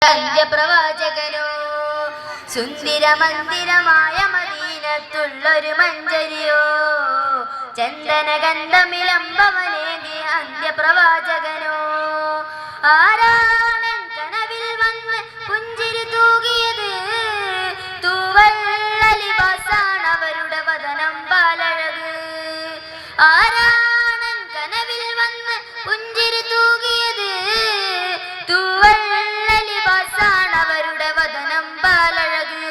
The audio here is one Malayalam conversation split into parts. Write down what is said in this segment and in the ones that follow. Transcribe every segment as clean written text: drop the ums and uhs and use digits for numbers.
അന്ത്യപ്രവാചകനോ സുന്ദര മന്ദിരമായ മദീനത്തുള്ളൊരു മഞ്ചരിയോ ചന്ദനഗന്ധമിലംബവനേകിയ അന്ത്യപ്രവാചകനോ ആരാണൻ കനവിൽ വന്ന് പുഞ്ചിരി തൂകിയത് തൂവള്ള ലിബാസാണ് അവരുടെ വദനം പാലഴക് ആരാണൻ കനവിൽ വന്ന് പുഞ്ചിരി തൂകിയത് തൂവള്ള ലിബാസാണ് അവരുടെ വദനം പാലഴക്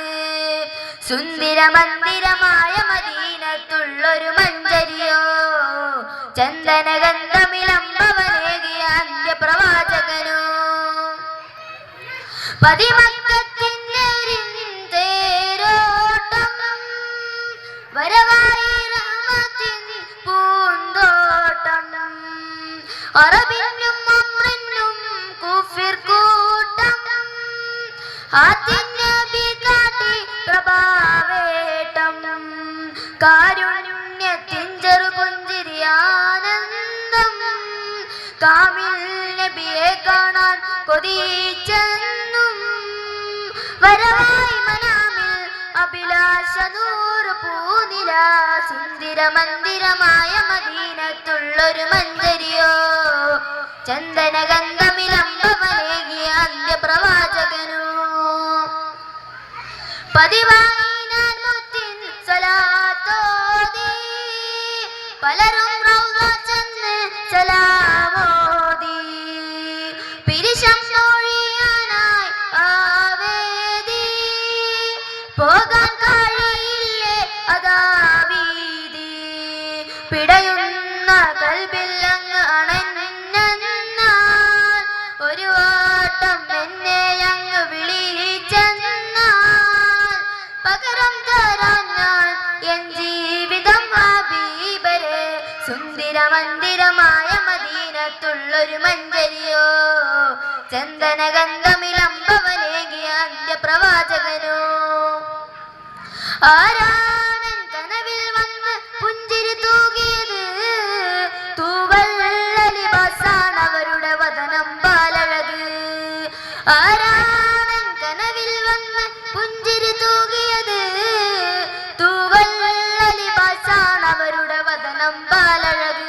സുന്ദര മന്ദിരമായ മദീനത്തുള്ളൊരു മഞ്ചരിയോ ചന്ദനഗന്ധമിലംബവനേകിയ അന്ത്യപ്രവാചകനോ പതിമക്കത്തിന്നേരോട്ടം വരവായി റഹ്മത്തിൻ പൂന്തോട്ടം അറബിനും അമ്രിനും കുഫിർ കൂട്ടം ആത്തിന്നബി കാട്ടി പ്രഭാവേട്ടം കാരുണ്യത്തിൻ ചെറുപുഞ്ചിരിയാനന്ദം കാമിൽ നബിയെ കാണാൻ കൊതിച്ചെന്നും വരവായി മനാമിൽ അഭിലാഷ നൂറ് പൂനില സുന്ദര മന്ദിരമായ മദീനത്തുള്ളൊരു മഞ്ചരിയോ ചന്ദനഗന്ധമിലംബവനേകിയ അന്ത്യപ്രവാചകനോ പതിവായി ഞാൻ മുത്തിൻ സ്വലാത്തോതി പലരും റൗള ചെന്ന് സലാമോതി പിരിശം മൊഴിയാനായി ആവേദി പോകാൻ കഴിയില്ലേ അതാ വീതി പിടയുന്ന കൽബില്ലങ്ങ് അണഞ്ഞെന്നാൽ ഒരു ഓട്ടം എന്നെ അങ്ങ് വിളിച്ചെന്നാൽ പകരം തരാൻ ഞാൻ എൻ ജീവിതം ഹബീബരെ സുന്ദര മന്ദിരമായ മദീനത്തുള്ളൊരു മഞ്ചരിയോ ചന്ദനഗന്ധമിലംബവനേകിയ അന്ത്യപ്രവാചകനോ ആരാണൻ കനവിൽ വന്ന് പുഞ്ചിരി തൂകിയത് തൂവള്ള ലിബാസാണ് അവരുടെ വദനം പാലഴക് ആരാണൻ കനവിൽ വന്ന് പുഞ്ചിരി തൂകിയത് തൂവള്ള ലിബാസാണ് അവരുടെ വദനം പാലഴക്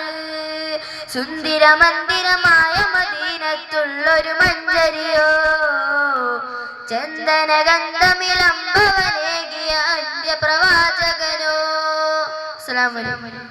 സുന്ദര മന്ദിരമായ മദീനത്തുള്ളൊരു മഞ്ചരിയോ ചന്ദനഗന്ധമിലംബവനേകിയ അന്ത്യപ്രവാചകനോ അസ്സലാമു അലൈക്കും.